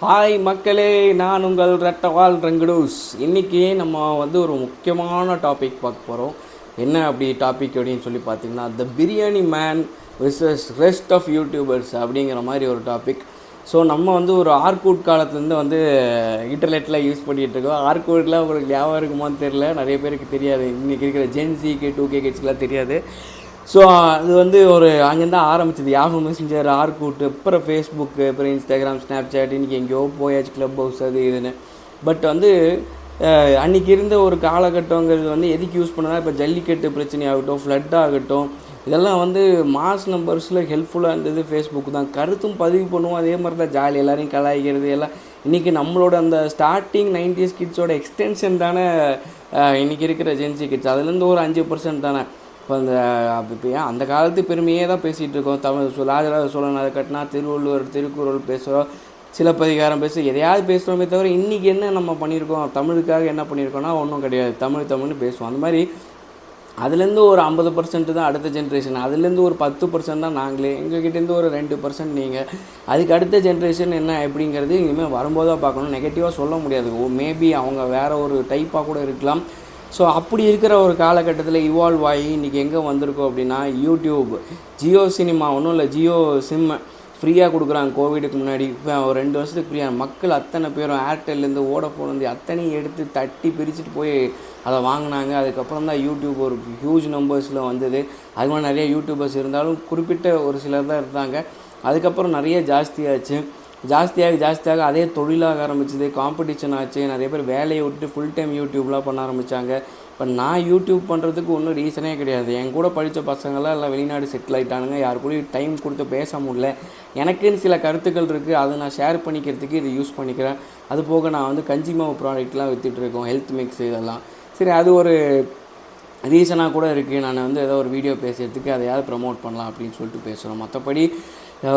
Hi மக்களே, நான் உங்கள் ரெட்டவால் ரெங்கடூஸ். இன்றைக்கி நம்ம ஒரு முக்கியமான டாபிக் பார்க்க போகிறோம். என்ன அப்படி டாபிக் அப்படின்னு சொல்லி பார்த்தீங்கன்னா, the biryani man versus rest of YouTubers அப்படிங்கிற மாதிரி ஒரு டாபிக். ஸோ நம்ம ஒரு ஆர்கூட் காலத்துலேருந்து இன்டர்நெட்டில் யூஸ் பண்ணிகிட்ருக்கோம். ஆர்கூட்டில் உங்களுக்கு ஞாபகம் இருக்குமான்னு தெரில, நிறைய பேருக்கு தெரியாது. இன்றைக்கி இருக்கிற ஜென்சிக்கு 2K கிட்ஸ்க்குலாம் தெரியாது. ஸோ அது அங்கேருந்து ஆரம்பிச்சது. யாஹூ மெசஞ்சர், ஆர்கூட்டு, அப்புறம் ஃபேஸ்புக்கு, அப்புறம் இன்ஸ்டாகிராம், ஸ்னாப்சாட், இன்றைக்கி எங்கேயோ போயாச்சு, க்ளப் ஹவுஸ் அது இதுன்னு. பட் அன்றைக்கி இருந்த ஒரு காலகட்டங்கிறது எதுக்கு யூஸ் பண்ணனா, இப்போ ஜல்லிக்கட்டு பிரச்சனையாகட்டும், ஃப்ளட் ஆகட்டும், இதெல்லாம் மாஸ் நம்பர்ஸில் ஹெல்ப்ஃபுல்லாக இருந்தது ஃபேஸ்புக் தான். கருத்தும் பதிவு பண்ணுவோம், அதே மாதிரி தான் ஜாலி, எல்லோரையும் கலாய்க்கிறது எல்லாம். இன்றைக்கி நம்மளோட அந்த ஸ்டார்டிங் 90s கிட்ஸோட எக்ஸ்டென்ஷன் தானே இன்றைக்கி இருக்கிற ஜென்சி கிட்ஸ். அதுலேருந்து ஒரு 5% தானே இப்போ இப்போ அந்த காலத்து பெருமையே தான் பேசிகிட்டு இருக்கோம். தமிழ் ராஜராஜ சோழன் அதை கட்டினா, திருவள்ளுவர் திருக்குறள் பேசுகிறோம், சிலப்பதிகாரம் எதையாவது பேசுகிறோமே தவிர இன்றைக்கி என்ன நம்ம பண்ணியிருக்கோம், தமிழுக்காக என்ன பண்ணியிருக்கோன்னா ஒன்றும் கிடையாது. தமிழ்னு பேசுவோம். அந்த மாதிரி அதுலேருந்து ஒரு 50% தான் அடுத்த ஜென்ரேஷன், அதுலேருந்து ஒரு 10% தான் நாங்களே, எங்கள்கிட்டேருந்து ஒரு 2% நீங்கள். அதுக்கு அடுத்த ஜென்ரேஷன் என்ன எப்படிங்கிறது இனிமேல் வரும்போது தான் பார்க்கணும். நெகட்டிவாக சொல்ல முடியாது. மேபி அவங்க வேறு ஒரு டைப்பாக கூட இருக்கலாம். ஸோ அப்படி இருக்கிற ஒரு காலகட்டத்தில் இவால்வ் ஆகி இன்றைக்கி எங்கே வந்திருக்கோம் அப்படின்னா, யூடியூப், ஜியோ சினிமா, ஒன்றும் இல்லை, ஜியோ சிம் ஃப்ரீயாக கொடுக்குறாங்க. கோவிடுக்கு முன்னாடி இப்போ ஒரு 2 வருஷத்துக்கு ஃப்ரீயாக மக்கள் அத்தனை பேரும் ஏர்டெல்லேருந்து வோடஃபோன்லேருந்து அத்தனையும் எடுத்து தட்டி பிரிச்சுட்டு போய் அதை வாங்கினாங்க. அதுக்கப்புறம் தான் யூடியூப் ஒரு ஹியூஜ் நம்பர்ஸில் வந்தது. அது மாதிரி நிறைய யூடியூபர்ஸ் இருந்தாலும் குறிப்பிட்ட ஒரு சிலர் தான் இருந்தாங்க. அதுக்கப்புறம் நிறைய ஜாஸ்தியாக அதே தொழிலாக ஆரம்பிச்சிது, காம்படிஷன் ஆச்சு. நிறைய பேர் வேலையை விட்டு ஃபுல் டைம் யூடியூப்லாம் பண்ண ஆரம்பித்தாங்க. இப்போ நான் யூடியூப் பண்ணுறதுக்கு ஒன்றும் ரீசனே கிடையாது. என் கூட படித்த பசங்களாம் எல்லாம் வெளிநாடு செட்டில் ஆகிட்டானுங்க. யார் கூட டைம் கொடுத்து பேச முடியல. எனக்குன்னு சில கருத்துக்கள் இருக்குது, அதை நான் ஷேர் பண்ணிக்கிறதுக்கு இதை யூஸ் பண்ணிக்கிறேன். அது போக நான் கஞ்சி மாவு ப்ராடக்ட்லாம் விற்றுட்ருக்கோம், ஹெல்த் மிக்ஸ் இதெல்லாம். சரி, அது ஒரு ரீசனாக கூட இருக்குது. நான் ஏதோ ஒரு வீடியோ பேசுகிறதுக்கு அதையாவது ப்ரமோட் பண்ணலாம் அப்படின்னு சொல்லிட்டு பேசுகிறோம். மற்றபடி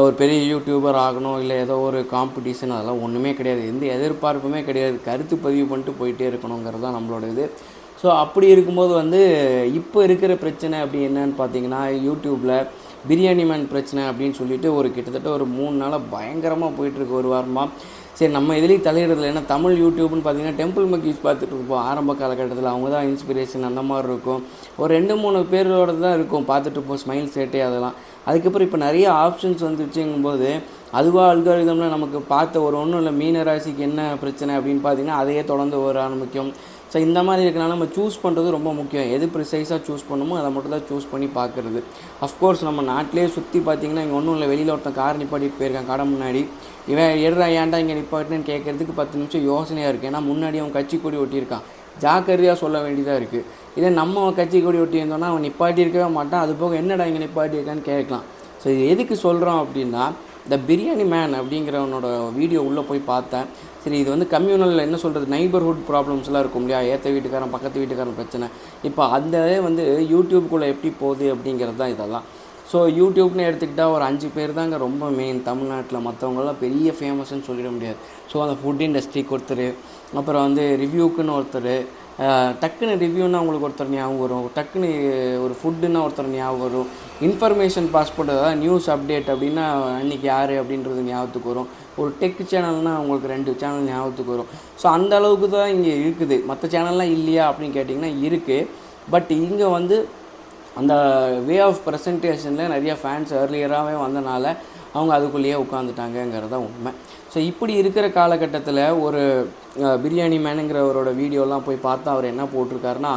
ஒரு பெரிய யூடியூபர் ஆகணும், இல்லை ஏதோ ஒரு காம்படிஷன், அதெல்லாம் ஒன்றுமே கிடையாது. எந்த எதிர்பார்ப்புமே கிடையாது. கருத்து பதிவு பண்ணிட்டு போயிட்டே இருக்கணுங்கிறது தான் நம்மளோட இது. ஸோ அப்படி இருக்கும்போது இப்போ இருக்கிற பிரச்சனை அப்படி என்னன்னு பார்த்தீங்கன்னா, யூடியூப்பில் பிரியாணி மேன் பிரச்சனை அப்படின்னு சொல்லிட்டு கிட்டத்தட்ட ஒரு 3 நாளாக பயங்கரமாக போயிட்டுருக்கு, ஒரு வாரமாக. சரி, நம்ம எதுலேயும் தலையிடுறதில்ல. ஏன்னா தமிழ் யூடியூப்னு பார்த்தீங்கன்னா டெம்பிள் மக்கீஸ் பார்த்துட்டு இருப்போம். ஆரம்ப காலகட்டத்தில் அவங்க தான் இன்ஸ்பிரேஷன், அந்த மாதிரி இருக்கும். ஒரு 2-3 பேரோட தான் இருக்கும் பார்த்துட்டு இருப்போம், ஸ்மைல் சேட்டே அதெல்லாம். அதுக்கப்புறம் இப்போ நிறைய ஆப்ஷன்ஸ் வந்துருச்சுங்கும்போது அதுவாக அல்காரிதமில் நமக்கு பார்த்த ஒன்றும் இல்லை, மீன ராசிக்கு என்ன பிரச்சனை அப்படின்னு பார்த்தீங்கன்னா அதையே தொடர்ந்து வர ஆரம்பிக்கும். ஸோ இந்த மாதிரி இருக்கனால நம்ம சூஸ் பண்ணுறது ரொம்ப முக்கியம். எது ப்ரிசைஸாக சூஸ் பண்ணணுமோ அதை மட்டும் தான் சூஸ் பண்ணி பார்க்குறது. அஃப்கோர்ஸ் நம்ம நாட்டிலே சுற்றி பார்த்திங்கன்னா இங்கே ஒன்றும் இல்லை, வெளியில் ஒருத்தன் கார் நிப்பாட்டிட்டு போயிருக்கான் கடை முன்னாடி. இவன் ஏன்டா இங்கே நிப்பாட்டினு கேட்குறதுக்கு 10 நிமிஷம் யோசனையாக இருக்குது. ஏன்னா முன்னாடி அவன் கட்சி கொடி ஒட்டியிருக்கான். ஜாக்கிரதையாக சொல்ல வேண்டியதாக இருக்குது. இதே நம்ம கட்சி கொடி ஒட்டியிருந்தோன்னா அவன் நிப்பாட்டி இருக்கவே மாட்டான். அது போக என்னடா இங்கே நிப்பாட்டி இருக்கான்னு கேட்கலாம். ஸோ இது எதுக்கு சொல்கிறோம் அப்படின்னா, த பிரியாணி மேன் அப்படிங்கிறவனோட வீடியோ உள்ளே போய் பார்த்தேன். சரி, இது கம்யூனல் என்ன சொல்கிறது, நைபர்ஹுட் ப்ராப்ளம்ஸ்லாம் இருக்கும் இல்லையா, ஏற்ற வீட்டுக்காரன் பக்கத்து வீட்டுக்காரன் பிரச்சனை. இப்போ அந்த யூடியூப்குள்ளே எப்படி போகுது அப்படிங்கிறது தான் இதெல்லாம். ஸோ யூடியூப்னு எடுத்துக்கிட்டால் ஒரு 5 பேர் தாங்க ரொம்ப மெயின் தமிழ்நாட்டில். மற்றவங்களாம் பெரிய ஃபேமஸ்ன்னு சொல்லிட முடியாது. ஸோ அந்த ஃபுட் இண்டஸ்ட்ரிக்கு ஒருத்தர், அப்புறம் ரிவ்யூக்குன்னு ஒருத்தர், டக்குன்னு ரிவ்யூன்னா அவங்களுக்கு ஒருத்தர் ஞாபகம் வரும், டக்குன்னு ஒரு ஃபுட்டுன்னா ஒருத்தர் ஞாபகம் வரும், இன்ஃபர்மேஷன் பாஸ் பண்ணுறது, அதாவது நியூஸ் அப்டேட் அப்படின்னா அன்றைக்கி யார் அப்படின்றது ஞாபகத்துக்கு வரும், ஒரு டெக் சேனல்னால் அவங்களுக்கு 2 சேனல் ஞாபகத்துக்கு வரும். ஸோ அந்த அளவுக்கு தான் இங்கே இருக்குது. மற்ற சேனல்லாம் இல்லையா அப்படின்னு கேட்டிங்கன்னா இருக்குது. பட் இங்கே அந்த வே ஆஃப் ப்ரெசன்டேஷனில் நிறைய ஃபேன்ஸ் ஏர்லியராகவே வந்தனால அவங்க அதுக்குள்ளேயே உட்காந்துட்டாங்கங்கிறது தான் உண்மை. ஸோ இப்படி இருக்கிற காலகட்டத்தில் ஒரு பிரியாணி மேனுங்கிறவரோட வீடியோலாம் போய் பார்த்தா அவர் என்ன போட்டிருக்காருன்னா,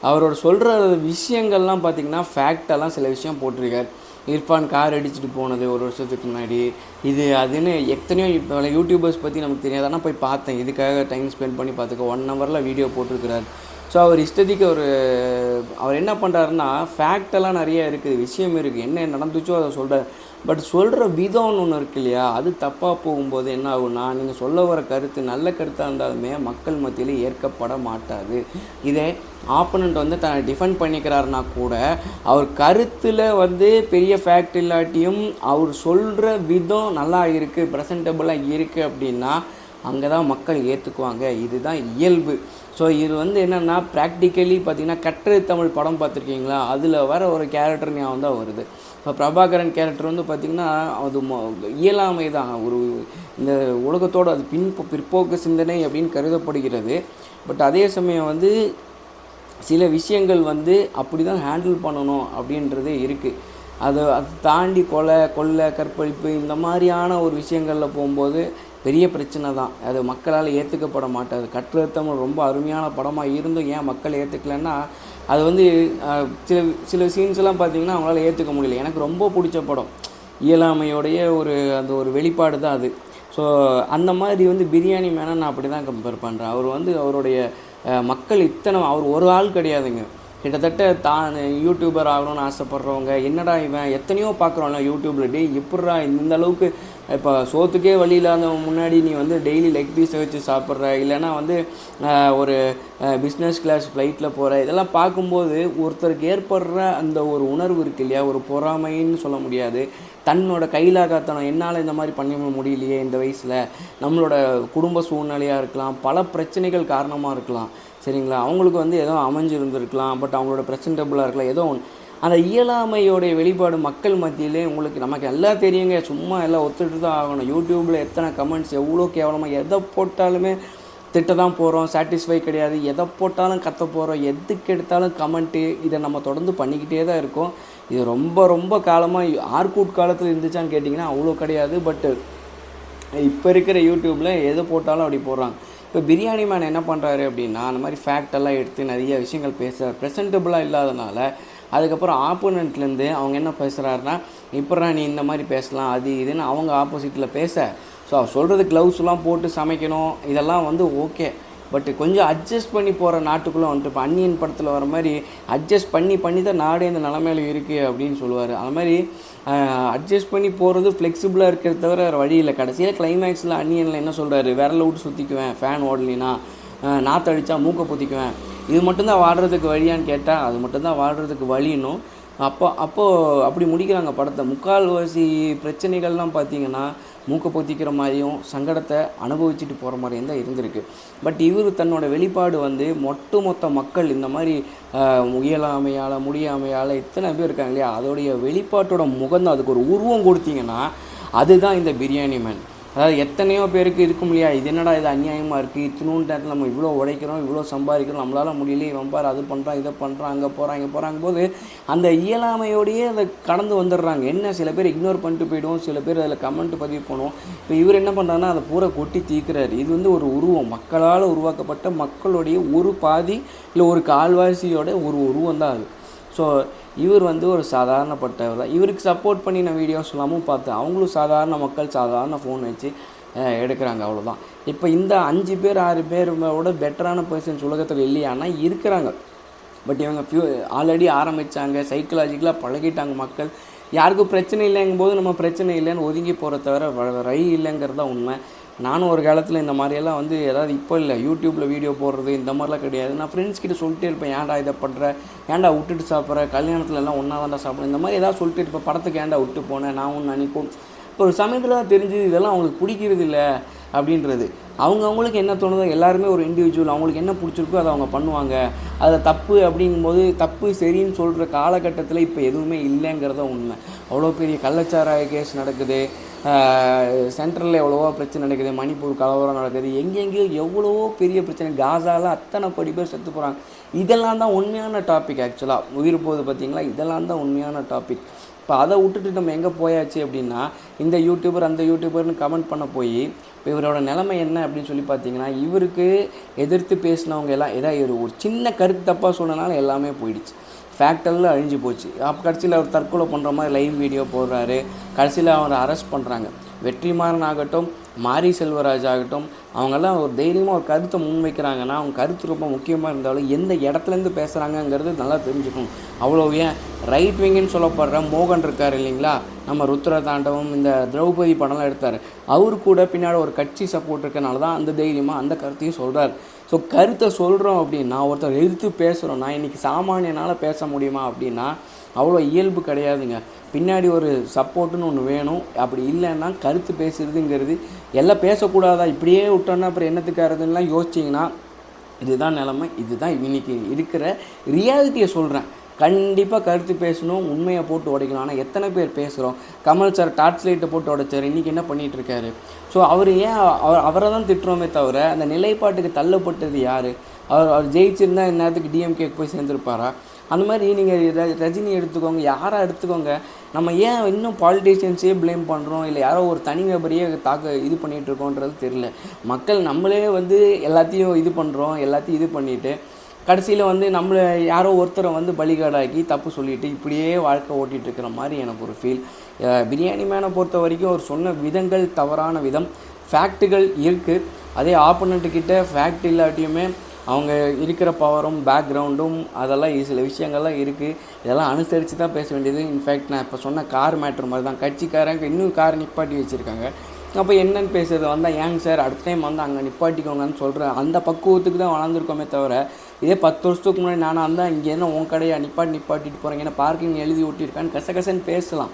அவரோட சொல்கிற விஷயங்கள்லாம் பார்த்திங்கன்னா ஃபேக்டெல்லாம் சில விஷயம் போட்டிருக்கார். இர்ஃபான் கார் அடிச்சுட்டு போனது ஒரு வருஷத்துக்கு முன்னாடி, இது அதுன்னு எத்தனையோ இப்போ யூடியூபர்ஸ் பற்றி நமக்கு தெரியாது. ஆனால் போய் பார்த்தேன், இதுக்காக டைம் ஸ்பெண்ட் பண்ணி பார்த்துக்க 1 ஹவரில் வீடியோ போட்டிருக்கிறார். ஸோ அவர் இஷ்டத்துக்கு அவர் என்ன பண்ணுறாருன்னா, ஃபேக்டெல்லாம் நிறைய இருக்குது, விஷயம் இருக்குது, என்ன நடந்துச்சோ அதை சொல்கிறார். பட் சொல்கிற விதம்னு ஒன்று இருக்கு இல்லையா, அது தப்பாக போகும்போது என்ன ஆகுன்னா, நீங்கள் சொல்ல வர கருத்து நல்ல கருத்தாக இருந்தாலுமே மக்கள் மத்தியில் ஏற்கப்பட மாட்டாது. இதே ஆப்பனண்ட் தன்னை டிஃபெண்ட் பண்ணிக்கிறாருனா கூட அவர் கருத்தில் பெரிய ஃபேக்ட் இல்லாட்டியும் அவர் சொல்கிற விதம் நல்லா இருக்குது, ப்ரெசன்டபுளாக இருக்குது அப்படின்னா அங்கே தான் மக்கள் ஏற்றுக்குவாங்க. இதுதான் இயல்பு. ஸோ இது என்னென்னா ப்ராக்டிக்கலி பார்த்திங்கன்னா கற்று தமிழ் படம் பார்த்துருக்கீங்களா, அதில் வர ஒரு கேரக்டர் ஞாபகம் தான் வருது. இப்போ பிரபாகரன் கேரக்டர் வந்து பார்த்திங்கன்னா அது இயலாமை தான், ஒரு இந்த உலகத்தோடு அது பிற்போக்கு சிந்தனை அப்படின்னு கருதப்படுகிறது. பட் அதே சமயம் வந்து சில விஷயங்கள் வந்து அப்படி தான் ஹேண்டில் பண்ணணும் அப்படின்றதே இருக்குது. அதை தாண்டி கொலை கற்பழிப்பு இந்த மாதிரியான ஒரு விஷயங்களில் போகும்போது பெரிய பிரச்சனை தான். அது மக்களால் ஏற்றுக்கப்பட மாட்டாது. கற்றத்தமிழ் ரொம்ப அருமையான படமாக இருந்தும் ஏன் மக்கள் ஏற்றுக்கலைன்னா, அது வந்து சில சில சீன்ஸ்லாம் பார்த்திங்கன்னா அவங்களால ஏற்றுக்க முடியல. எனக்கு ரொம்ப பிடிச்ச படம் இயலாமையோடைய அந்த ஒரு வெளிப்பாடு தான் அது. ஸோ அந்த மாதிரி வந்து பிரியாணி மேனை நான் அப்படி தான் கம்பேர் பண்ணுறேன். அவர் வந்து அவருடைய மக்கள் அவர் ஒரு ஆள் கிடையாதுங்க. கிட்டத்தட்ட தான் யூடியூபர் ஆகணும்னு ஆசைப்பட்றவங்க, என்னடா இவன் எத்தனையோ பார்க்குறோம்ல யூடியூப்பில், எப்பட்றா இந்த அளவுக்கு இப்போ சோத்துக்கே வழி இல்லாதவன் முன்னாடி நீ வந்து டெய்லி லெக் பீஸை வச்சு சாப்பிட்ற, இல்லைனா வந்து ஒரு பிஸ்னஸ் கிளாஸ் ஃப்ளைட்டில் போகிற, இதெல்லாம் பார்க்கும்போது ஒருத்தருக்கு ஏற்படுற அந்த ஒரு உணர்வு இருக்குது இல்லையா, ஒரு பொறாமைன்னு சொல்ல முடியாது. தன்னோட கையிலாகத்தனம், என்னால் இந்த மாதிரி பண்ண முடியலையே இந்த வயசில், நம்மளோட குடும்ப சூழ்நிலையாக இருக்கலாம், பல பிரச்சனைகள் காரணமாக இருக்கலாம், சரிங்களா, அவங்களுக்கு வந்து ஏதோ அமைஞ்சிருந்துருக்கலாம், பட் அவங்களோட ப்ரெசன்டபுளாக இருக்கலாம், ஏதோ ஒன்று. அந்த இயலாமையோடைய வெளிப்பாடு மக்கள் மத்தியிலே உங்களுக்கு நமக்கு எல்லாம் தெரியுங்க, சும்மா எல்லாம் ஒத்துட்டு தான் ஆகணும். யூடியூப்பில் எத்தனை கமெண்ட்ஸ், எவ்வளோ கேவலமாக, எதை போட்டாலுமே திட்ட தான் போகிறோம், சாட்டிஸ்ஃபை கிடையாது, எதை போட்டாலும் கத்த போகிறோம், எதுக்கு எடுத்தாலும் கமெண்ட்டு, இதை நம்ம தொடர்ந்து பண்ணிக்கிட்டே தான் இருக்கோம். இது ரொம்ப ரொம்ப காலமாக ஆர்கூட் காலத்தில் இருந்துச்சான்னு கேட்டிங்கன்னா அவ்வளோ கிடையாது. பட்டு இப்போ இருக்கிற யூடியூப்பில் எது போட்டாலும் அப்படி போடுறாங்க. இப்போ பிரியாணி மேன் என்ன பண்ணுறாரு அப்படின்னா, அந்த மாதிரி ஃபேக்டெல்லாம் எடுத்து நிறைய விஷயங்கள் பேசுகிறார். ப்ரெசன்டபுளாக இல்லாதனால அதுக்கப்புறம் ஆப்போனண்ட்லேருந்து அவங்க என்ன பேசுகிறாருன்னா, இப்போடா நீ இந்த மாதிரி பேசலாம் அது இதுன்னு அவங்க ஆப்போசிட்டில் பேச, ஸோ அவர் சொல்கிறது க்ளவுஸ்லாம் போட்டு சமைக்கணும், இதெல்லாம் வந்து ஓகே. பட் கொஞ்சம் அட்ஜஸ்ட் பண்ணி போகிற நாட்டுக்குள்ளே வந்துட்டு, இப்போ அன்னியன் படத்தில் வர மாதிரி அட்ஜஸ்ட் பண்ணி தான் நாடே இந்த நிலமையில இருக்குது அப்படின்னு சொல்லுவார். அது மாதிரி அட்ஜஸ்ட் பண்ணி போகிறது ஃப்ளெக்சிபிளாக இருக்கிறத தவிர வேறு வழி இல்லை. கடைசியில் கிளைமேக்ஸில் அன்னியனில் என்ன சொல்கிறாரு, விரலை விட்டு சுற்றிக்குவேன், ஃபேன் ஓடலினா, நாற்றடிச்சா மூக்கை பொத்திக்குவேன், இது மட்டும்தான் வாடுறதுக்கு வழியான்னு கேட்டால் அது மட்டும்தான் வாடுறதுக்கு வழின்னும். அப்படி முடிக்கிறாங்க படத்தை. முக்கால்வாசி பிரச்சனைகள்லாம் பார்த்திங்கன்னா மூக்கை பொத்திக்கிற மாதிரியும் சங்கடத்தை அனுபவிச்சுட்டு போகிற மாதிரியும் தான் இருந்திருக்கு. பட் இவர் தன்னோட வெளிப்பாடு வந்து மொத்த மக்கள் இந்த மாதிரி இயலாமையால் முடியாமையால் இத்தனை பேர் இருக்காங்க இல்லையா, அதோடைய வெளிப்பாட்டோட முகம்தான். அதுக்கு ஒரு உருவம் கொடுத்தீங்கன்னா அதுதான் இந்த பிரியாணி மேன். அதாவது எத்தனையோ பேருக்கு இருக்கும் இல்லையா, இது என்னடா இது அநியாயமாக இருக்குது, இத்தினூண்டு நேரத்தில் நம்ம இவ்வளோ உழைக்கிறோம், இவ்வளோ சம்பாதிக்கிறோம், நம்மளால் முடியல, இவன் பார் அது பண்ணுறான் இதை பண்ணுறான், அங்கே போகிறான் இங்கே போகிறாங்க போது அந்த இயலாமையோடையே அதை கடந்து வந்துடுறாங்க. என்ன சில பேர் இக்னோர் பண்ணிட்டு போய்டுவோம், சில பேர் அதில் கமெண்ட் பதிவு பண்ணுவோம். இப்போ இவர் என்ன பண்ணுறாருன்னா அதை பூரா கொட்டி தீர்க்கிறாரு. இது வந்து ஒரு உருவம், மக்களால் உருவாக்கப்பட்ட மக்களுடைய ஒரு பாதி இல்லை ஒரு கால்வாசியோட ஒரு உருவம் தான் அது. ஸோ இவர் வந்து ஒரு சாதாரணப்பட்டவர் தான். இவருக்கு சப்போர்ட் பண்ணி நான் வீடியோஸ் எல்லாமும் பார்த்தேன். அவங்களும் சாதாரண மக்கள், சாதாரண ஃபோன் வச்சு எடுக்கிறாங்க, அவ்வளோதான். இப்போ இந்த 5 பேர் 6 பேரோட பெட்டரான பர்சன்ஸ் உலகத்தில் இல்லையானா இருக்கிறாங்க. பட் இவங்க ஆல்ரெடி ஆரம்பித்தாங்க, சைக்கலாஜிக்கலாக பழகிட்டாங்க. மக்கள் யாருக்கும் பிரச்சனை இல்லைங்கும் போது நம்ம பிரச்சனை இல்லைன்னு ஒதுங்கி போகிற தவிர வழி இல்லைங்கிறது தான் உண்மை. நானும் ஒரு காலத்தில் இந்த மாதிரியெல்லாம் வந்து ஏதாவது இப்போ இல்லை யூடியூப்பில் வீடியோ போடுறது இந்த மாதிரிலாம் கிடையாது. நான் ஃப்ரெண்ட்ஸ்கிட்ட சொல்லிட்டே இருப்பேன், ஏன்டா இதை பண்ணுற, ஏன்டா விட்டுட்டு சாப்பிட்ற, கல்யாணத்தில் எல்லாம் ஒன்றா தான்டா சாப்பிட்றேன், இந்த மாதிரி ஏதாவது சொல்லிட்டு இருப்பேன். படத்துக்கு ஏன்டா விட்டு போனேன் நான் ஒன்று நினைப்போம். இப்போ ஒரு சமயத்தில் தான் தெரிஞ்சு இதெல்லாம் அவங்களுக்கு பிடிக்கிறது இல்லை அப்படின்றது. அவங்களுக்கு என்ன தோணுதோ, எல்லாருமே ஒரு இண்டிவிஜுவல், அவங்களுக்கு என்ன பிடிச்சிருக்கோ அதை அவங்க பண்ணுவாங்க. அதில் தப்பு அப்படிங்கும்போது தப்பு சரின்னு சொல்கிற காலகட்டத்தில் இப்போ எதுவுமே இல்லைங்கிறத உண்மை. அவ்வளோ பெரிய கள்ளச்சாராய கேஸ் நடக்குது, சென்ட்ரலில் எவ்வளவோ பிரச்சனை நடக்குது, மணிப்பூர் கலவரம் நடக்குது, எங்கெங்கேயோ எவ்வளவோ பெரிய பிரச்சனை, காசாவில் அத்தனை பேர் செத்து போகிறாங்க. இதெல்லாம் தான் உண்மையான டாபிக். ஆக்சுவலாக உயிர் போகுது பார்த்திங்களா, இதெல்லாம் தான் உண்மையான டாபிக். இப்போ அதை விட்டுட்டு நம்ம எங்கே போயாச்சு அப்படின்னா, இந்த யூடியூபர் அந்த யூடியூபர்னு கமெண்ட் பண்ண போய் இப்போ இவரோட நிலைமை என்ன அப்படின்னு சொல்லி பார்த்தீங்கன்னா, இவருக்கு எதிர்த்து பேசினவங்க எல்லாம் ஏதாவது ஒரு சின்ன கருத்து தப்பாக சொன்னனால எல்லாமே போயிடுச்சு, ஃபேக்டெல்லாம் அழிஞ்சு போச்சு. அப்போ கடைசியில் அவர் தற்கொலை பண்ணுற மாதிரி லைவ் வீடியோ போடுறாரு. கடைசியில் அவரை அரெஸ்ட் பண்ணுறாங்க. வெற்றிமாறன் ஆகட்டும், மாரி செல்வராஜ் ஆகட்டும், அவங்கெல்லாம் ஒரு தைரியமாக ஒரு கருத்தை முன்வைக்கிறாங்கன்னா அவங்க கருத்து ரொம்ப முக்கியமாக இருந்தாலும் எந்த இடத்துலேருந்து பேசுகிறாங்கங்கிறது நல்லா தெரிஞ்சுக்கணும். அவ்வளோ ஏன் ரைட் விங்குன்னு சொல்லப்படுற மோகன் இருக்கார் இல்லைங்களா, நம்ம ருத்ர தாண்டவம் இந்த திரௌபதி படம்லாம் எடுத்தார், அவரு கூட பின்னாடி ஒரு கட்சி சப்போர்ட் இருக்கனால தான் அந்த தைரியமாக அந்த கருத்தையும் சொல்கிறார். ஸோ கருத்தை சொல்கிறோம் அப்படின்னா, ஒருத்தர் எதிர்த்து பேசுகிறோம், நான் இன்றைக்கி சாமானியனால் பேச முடியுமா அப்படின்னா அவ்வளோ இயல்பு கிடையாதுங்க. பின்னாடி ஒரு சப்போர்ட்டுன்னு ஒன்று வேணும். அப்படி இல்லைன்னா கருத்து பேசுகிறதுங்கிறது எல்லாம் பேசக்கூடாதா, இப்படியே விட்டோன்னா அப்புறம் என்னத்துக்காரதுன்னெலாம் யோசிச்சிங்கன்னா இதுதான் நிலமை. இதுதான் இன்றைக்கி இருக்கிற ரியாலிட்டியை சொல்கிறேன். கண்டிப்பாக கருத்து பேசணும், உண்மையை போட்டு உடைக்கணும். ஆனால் எத்தனை பேர் பேசுகிறோம்? கமல் சார் டார்ச் லைட்டை போட்டு உடைச்சார், இன்றைக்கி என்ன பண்ணிகிட்ருக்காரு? ஸோ அவர் ஏன் அவரை தான் திட்டுறோமே தவிர அந்த நிலைப்பாட்டுக்கு தள்ளப்பட்டது யார்? அவர் ஜெயிச்சிருந்தால் இந்நேரத்துக்கு டிஎம்கேக்கு போய் சேர்ந்துருப்பாரா? அந்த மாதிரி நீங்கள் ரஜினி எடுத்துக்கோங்க, யாராக எடுத்துக்கோங்க, நம்ம ஏன் இன்னும் பாலிட்டிஷியன்ஸே ப்ளேம் பண்ணுறோம், இல்லை யாரோ ஒரு தனிநபரையே இது பண்ணிகிட்ருக்கோன்றது தெரியல. மக்கள் நம்மளே வந்து எல்லாத்தையும் இது பண்ணுறோம், எல்லாத்தையும் இது பண்ணிவிட்டு கடைசியில் வந்து நம்மளை யாரோ ஒருத்தரை வந்து பலிகாடாக்கி தப்பு சொல்லிவிட்டு இப்படியே வாழ்க்கை ஓட்டிகிட்டு இருக்கிற மாதிரி எனக்கு ஒரு ஃபீல். பிரியாணி மேனை பொறுத்த வரைக்கும் அவர் சொன்ன விதங்கள் தவறான விதம். ஃபேக்ட்டுகள் இருக்குது, அதே ஆப்போனண்ட்டுக்கிட்ட ஃபேக்ட் இல்லாட்டியுமே அவங்க இருக்கிற பவரும் பேக்ரவுண்டும் அதெல்லாம் சில விஷயங்கள்லாம் இருக்குது. இதெல்லாம் அனுசரித்து தான் பேச வேண்டியது. இன்ஃபேக்ட் நான் இப்போ சொன்ன கார் மேட்ரு மாதிரி தான், கட்சிக்காரங்க இன்னும் கார் நிப்பாட்டி வச்சுருக்காங்க. அப்போ என்னென்னு பேசுறது வந்தால் ஏங்க சார் அடுத்த டைம் வந்து அங்கே நிப்பாட்டிக்கோங்கன்னு சொல்கிறேன். அந்த பக்குவத்துக்கு தான் வளர்ந்துருக்கோமே தவிர இதே 10 வருஷத்துக்கு முன்னாடி நானாக இருந்தால் இங்கே என்ன உன் கடையை நிப்பாட்டிட்டு போகிறேங்க, ஏன்னா பார்க்கிங் எழுதி விட்டிருக்கான்னு கசகசன்னு பேசலாம்.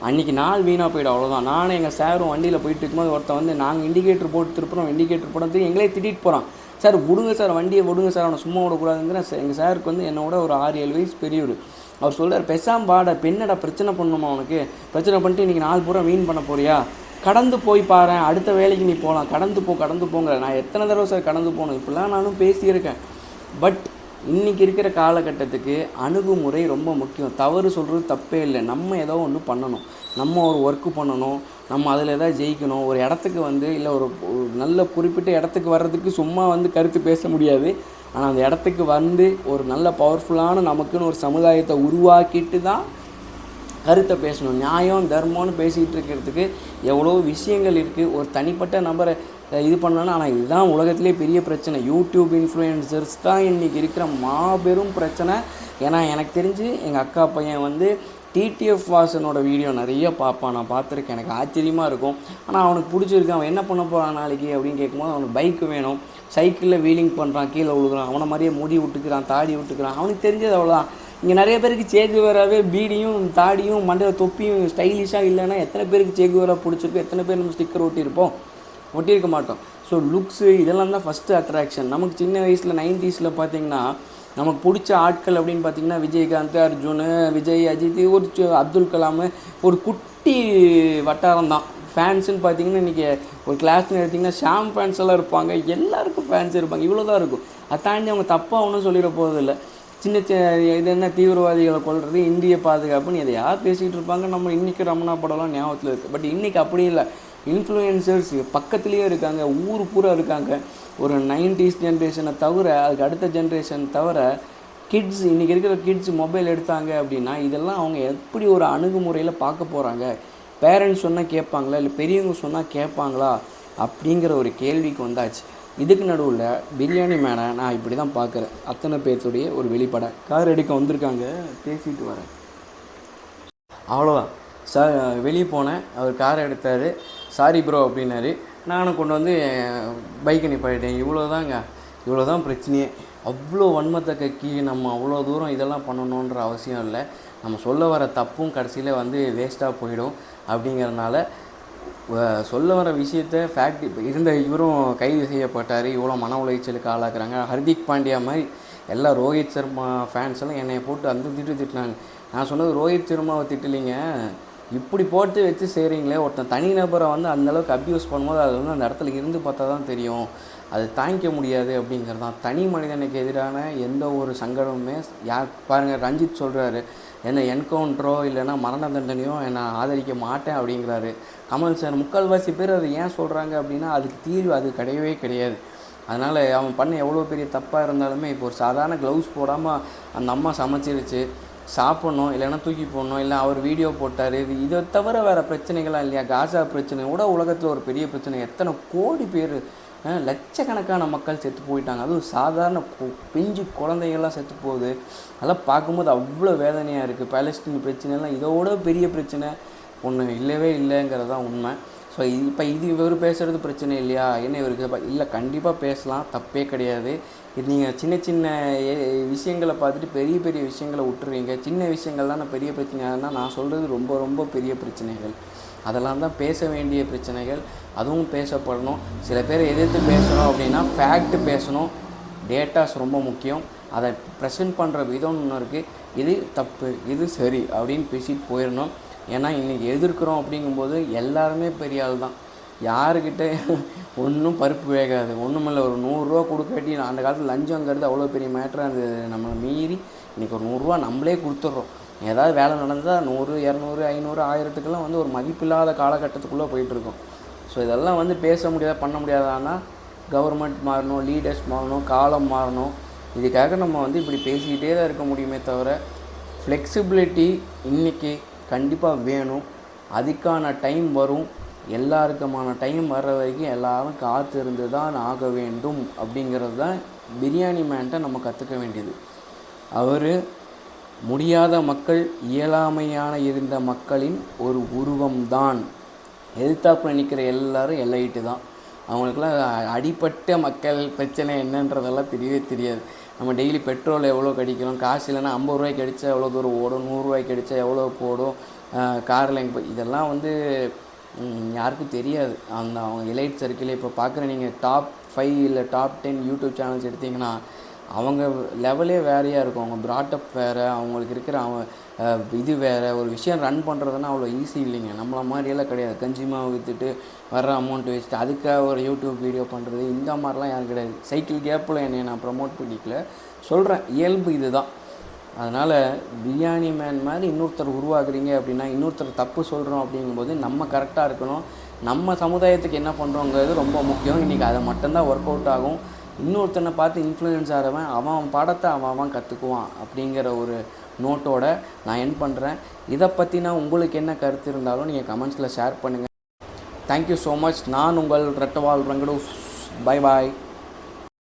அன்றைக்கி நாள் வீணாக போய்டும், அவ்வளோதான். நானும் எங்கள் சாரும் வண்டியில் போயிட்டு இருக்கும்போது ஒருத்தன் வந்து நாங்கள் இண்டிகேட்டர் போட்டு திருப்புறோம், இண்டிகேட்டர் போடுறதுக்கு எங்களே திட்டிகிட்டு போகிறான். சார் விடுங்க சார், வண்டியை விடுங்க சார், அவனை சும்மா விடக்கூடாதுங்கிற. எங்கள் சாருக்கு வந்து என்னோட ஒரு 6-7 வயசு பெரியவர். அவர் சொல்கிறார், பெசாமல் பாட பெண்ணடா பிரச்சனை பண்ணணுமா அவனுக்கு, பிரச்சனை பண்ணிட்டு இன்றைக்கி நாள் பூரா வீண் பண்ண போறியா, கடந்து போய் பாரு, அடுத்த வேலைக்கு நீ போகலாம், கடந்து போங்கிற. நான் எத்தனை தடவை சார் கடந்து போகணும், இப்படிலாம் நானும் பேசியிருக்கேன். பட் இன்றைக்கி இருக்கிற காலகட்டத்துக்கு அணுகுமுறை ரொம்ப முக்கியம். தவறு சொல்கிறது தப்பே இல்லை, நம்ம ஏதோ ஒன்று பண்ணணும், நம்ம ஒரு ஒர்க்கு பண்ணணும், நம்ம அதில் எதாவது ஜெயிக்கணும். ஒரு இடத்துக்கு வந்து இல்லை ஒரு நல்ல குறிப்பிட்ட இடத்துக்கு வர்றதுக்கு சும்மா வந்து கருத்து பேச முடியாது. ஆனால் அந்த இடத்துக்கு வந்து ஒரு நல்ல பவர்ஃபுல்லான நமக்குன்னு ஒரு சமுதாயத்தை உருவாக்கிட்டு தான் கருத்தை பேசணும். நியாயம் தர்மம்னு பேசிகிட்டு இருக்கிறதுக்கு எவ்வளோ விஷயங்கள் இருக்குது. ஒரு தனிப்பட்ட நபரை இது பண்ணணும். ஆனால் இதுதான் உலகத்திலே பெரிய பிரச்சனை. யூடியூப் இன்ஃப்ளூயன்சர்ஸ் தான் இன்றைக்கி இருக்கிற மாபெரும் பிரச்சனை. ஏன்னா எனக்கு தெரிஞ்சு எங்கள் அக்கா பையன் வந்து டிடிஎஃப் வாசனோட வீடியோ நிறைய பார்ப்பான், நான் பார்த்துருக்கேன். எனக்கு ஆச்சரியமாக இருக்கும். ஆனால் அவனுக்கு பிடிச்சிருக்கு. அவன் என்ன பண்ண போகிறான் நாளைக்கு அப்படின்னு கேட்கும்போது அவனுக்கு பைக்கு வேணும், சைக்கிளில் வீலிங் பண்ணுறான், கீழே விழுகிறான், அவனை மாதிரியே முடி விட்டுக்கிறான், தாடி விட்டுக்கிறான். அவனுக்கு தெரிஞ்சது அவ்வளோதான். இங்கே நிறைய பேருக்கு சேகுவேராவே பீடியும் தாடியும் மண்டையில் தொப்பியும் ஸ்டைலிஷாக இல்லைன்னா எத்தனை பேருக்கு சேகுவேரா பிடிச்சிருக்கோம், எத்தனை பேர் நம்ம ஸ்டிக்கர் ஒட்டியிருக்க மாட்டோம். ஸோ லுக்ஸு இதெல்லாம் தான் ஃபஸ்ட்டு அட்ராக்ஷன். நமக்கு சின்ன வயசில் 90s பார்த்திங்கன்னா நமக்கு பிடிச்ச ஆட்கள் அப்படின்னு பார்த்திங்கன்னா விஜயகாந்த், அர்ஜுன், விஜய், அஜித், ஒரு அப்துல் கலாம், ஒரு குட்டி வட்டாரம் தான் ஃபேன்ஸுன்னு பார்த்திங்கன்னா. இன்றைக்கி ஒரு கிளாஸ்னு எடுத்திங்கன்னா ஷாம் ஃபேன்ஸ் எல்லாம் இருப்பாங்க, எல்லாருக்கும் ஃபேன்ஸ் இருப்பாங்க, இவ்வளோ தான் இருக்கும். அதை தாண்டி அவங்க தப்பாக ஒன்றும் சொல்லிட போகிறதில்ல. சின்ன இது என்ன தீவிரவாதிகளை கொள்வது, இந்திய பாதுகாப்புன்னு எதையாவது பேசிகிட்டு இருப்பாங்க. நம்ம இன்றைக்கி ரமணா படம்லாம் ஞாபகத்தில் இருக்குது. பட் இன்றைக்கி அப்படி இல்லை. இன்ஃப்ளூயன்சர்ஸ் பக்கத்துலேயே இருக்காங்க, ஊர் பூரா இருக்காங்க. ஒரு 90s ஜென்ரேஷனை தவிர அதுக்கு அடுத்த ஜென்ரேஷன் தவிர கிட்ஸ், இன்றைக்கி இருக்கிற கிட்ஸ் மொபைல் எடுத்தாங்க அப்படின்னா இதெல்லாம் அவங்க எப்படி ஒரு அணுகுமுறையில் பார்க்க போகிறாங்க? பேரண்ட்ஸ் சொன்னால் கேட்பாங்களா, இல்லை பெரியவங்க சொன்னால் கேட்பாங்களா அப்படிங்கிற ஒரு கேள்விக்கு வந்தாச்சு. இதுக்கு நடுவில் பிரியாணி மேனை நான் இப்படி தான் பார்க்குறேன். அத்தனை பேர்த்துடைய ஒரு வெளிப்படை. கார் எடுக்க வந்திருக்காங்க, பேசிட்டு வரேன், அவ்வளோதான். சார் வெளியே போனேன், அவர் காரை எடுத்தார், சாரி ப்ரோ அப்படின்னாரு. நானும் கொண்டு வந்து பைக்கை நிப்பாட்டிட்டேன். இவ்வளோ தான் பிரச்சனையே. அவ்வளோ வன்மத்தை கக்கி நம்ம அவ்வளோ தூரம் இதெல்லாம் பண்ணணுன்ற அவசியம் இல்லை. நம்ம சொல்ல வர தப்பும் கடைசியில் வந்து வேஸ்ட்டாக போயிடும். அப்படிங்கிறதுனால சொல்ல வர விஷயத்த ஃபேக்ட் இருந்த இவரும் கைது செய்யப்பட்டார். இவ்வளோ மன உளைச்சலுக்கு ஆளாக்குறாங்க. ஹர்திக் பாண்டியா மாதிரி எல்லா ரோஹித் சர்மா ஃபேன்ஸ் எல்லாம் என்னை போட்டு அந்த திட்டினாங்க. நான் சொன்னது ரோஹித் சர்மாவை திட்டலிங்க, இப்படி போட்டு வச்சு செய்கிறீங்களே, ஒருத்தன் தனிநபரை வந்து அந்தளவுக்கு அப்யூஸ் பண்ணும்போது அது வந்து அந்த இடத்துல இருந்து பார்த்தா தான் தெரியும், அது தாங்கிக்க முடியாது அப்படிங்கிறது தான். தனி மனிதனுக்கு எதிரான எந்த ஒரு சங்கடமுமே பாருங்கள், ரஞ்சித் சொல்கிறாரு, என்ன என்கவுண்டரோ இல்லைனா மரண தண்டனையோ என்னை ஆதரிக்க மாட்டேன் அப்படிங்கிறாரு. கமல் சார் முக்கால்வாசி பேர் அது ஏன் சொல்கிறாங்க அப்படின்னா அதுக்கு தீர்வு அது கிடையவே கிடையாது. அதனால் அவன் பண்ண எவ்வளோ பெரிய தப்பாக இருந்தாலுமே இப்போ ஒரு சாதாரண க்ளவுஸ் போடாமல் அந்த அம்மா சமைச்சிருச்சு, சாப்பிட்ணும் இல்லைன்னா தூக்கி போடணும், இல்லை அவர் வீடியோ போட்டார், இதை தவிர வேறு பிரச்சனைகள்லாம் இல்லையா? காசா பிரச்சனை கூட உலகத்தில் ஒரு பெரிய பிரச்சனை. எத்தனை கோடி பேர், லட்சக்கணக்கான மக்கள் செத்து போயிட்டாங்க. அதுவும் சாதாரண பிஞ்சு குழந்தைகள்லாம் செத்து போகுது. அதெல்லாம் பார்க்கும்போது அவ்வளோ வேதனையாக இருக்குது. பாலஸ்தீன் பிரச்சனைலாம் இதோட பெரிய பிரச்சனை ஒன்று இல்லவே இல்லைங்கிறது தான் உண்மை. ஸோ இப்போ இவர் பேசுகிறது பிரச்சனை இல்லையா, என்ன இவருக்கு இல்லை, கண்டிப்பாக பேசலாம், தப்பே கிடையாது. இது நீங்கள் சின்ன சின்ன விஷயங்களை பார்த்துட்டு பெரிய பெரிய விஷயங்களை விட்டுறீங்க. சின்ன விஷயங்கள் தான் பெரிய பிரச்சனையாக நான் சொல்கிறது ரொம்ப ரொம்ப பெரிய பிரச்சனைகள். அதெல்லாம் தான் பேச வேண்டிய பிரச்சனைகள், அதுவும் பேசப்படணும். சில பேர் எதிர்த்து பேசணும் அப்படின்னா ஃபேக்ட் பேசணும், டேட்டாஸ் ரொம்ப முக்கியம். அதை ப்ரெசென்ட் பண்ணுற விதம்னு ஒன்று இருக்குது. இது தப்பு, இது சரி அப்படின்னு பேசிட்டு போயிடணும். ஏன்னா இன்றைக்கி எதிர்க்கிறோம் அப்படிங்கும்போது எல்லாருமே பெரிய ஆள் தான். யாருக்கிட்ட ஒன்றும் பருப்பு வேகாது, ஒன்றுமில்ல. ஒரு 100 ரூபா கொடுக்காட்டி, அந்த காலத்தில் லஞ்சங்கிறது அவ்வளோ பெரிய மேட்ரு. அது நம்மளை மீறி இன்றைக்கி ஒரு 100 ரூபா நம்மளே கொடுத்துட்றோம். ஏதாவது வேலை நடந்தால் 100, 200, 500, 1000த்துக்கெல்லாம் வந்து ஒரு மதிப்பில்லாத காலகட்டத்துக்குள்ளே போயிட்டுருக்கோம். ஸோ இதெல்லாம் வந்து பேச முடியாத, பண்ண முடியாதானா கவர்மெண்ட் மாறணும், லீடர்ஸ் மாறணும், காலம் மாறணும். இதுக்காக நம்ம வந்து இப்படி பேசிக்கிட்டே தான் இருக்க முடியுமே தவிர, ஃப்ளெக்சிபிலிட்டி இன்றைக்கி கண்டிப்பாக வேணும். அதுக்கான டைம் வரும். எல்லாருக்குமான டைம் வர்ற வரைக்கும் எல்லோரும் காத்து இருந்து தான் ஆக வேண்டும். அப்படிங்கிறது தான் பிரியாணி மேன்ட்ட நம்ம கற்றுக்க வேண்டியது. அவர் முடியாத மக்கள், இயலாமையான இருந்த மக்களின் ஒரு உருவம்தான். எதிர்த்தாப்புல நிற்கிற எல்லோரும் எல்லைட்டு தான். அவங்களுக்குலாம் அடிப்பட்ட மக்கள் பிரச்சனை என்னன்றதெல்லாம் தெரியவே தெரியாது. நம்ம டெய்லி பெட்ரோல் எவ்வளோ அடிக்கிறோம், காசு இல்லைன்னா 50 ரூபாய்க்கு அடித்தா எவ்வளோ தூரம் ஓடும், 100 ரூபாய்க்கு அடித்தா எவ்வளோ போடும், காரில் எங்கே போய், இதெல்லாம் வந்து யாருக்கும் தெரியாது. அவங்க எலைட் சர்க்கிள் இப்போ பார்க்குற நீங்கள் டாப் 5 இல்லை டாப் 10 யூடியூப் சேனல்ஸ் எடுத்திங்கன்னா அவங்க லெவலே வேறையாக இருக்கும். அவங்க ப்ராட்டப் வேறு, அவங்களுக்கு இருக்கிற இது வேறு. ஒரு விஷயம் ரன் பண்ணுறதுன்னா அவ்வளோ ஈஸி இல்லைங்க. நம்மள மாதிரியெல்லாம் கிடையாது. கஞ்சிமாவை விற்றுட்டு வர்ற அமௌண்ட் வச்சுட்டு அதுக்காக ஒரு யூடியூப் வீடியோ பண்ணுறது, இந்த மாதிரிலாம் யாரும் கிடையாது. சைக்கிள் கேப்பில் என்னை நான் ப்ரமோட் பண்ணிக்கல, சொல்கிறேன், இயல்பு இது தான். அதனால் பிரியாணி மேன் மாதிரி இன்னொருத்தர் உருவாக்குறீங்க அப்படின்னா, இன்னொருத்தர் தப்பு சொல்கிறோம் அப்படிங்கும்போது நம்ம கரெக்டாக இருக்கணும். நம்ம சமுதாயத்துக்கு என்ன பண்ணுறோங்கிறது ரொம்ப முக்கியம். இன்றைக்கி அதை மட்டும்தான் ஒர்க் அவுட் ஆகும். இன்னொருத்தனை பார்த்து இன்ஃப்ளூயன்ஸ் ஆகிறவன் அவன் பாடத்தை அவன் கற்றுக்குவான் அப்படிங்கிற ஒரு நோட்டோட நான் என் பண்ணுறேன். இதை பற்றினா உங்களுக்கு என்ன கருத்து இருந்தாலும் நீங்கள் கமெண்ட்ஸில் ஷேர் பண்ணுங்கள். Thank you so much. நான் உங்கள் ரெட்டவால் வெங்கடேஷ். Bye bye.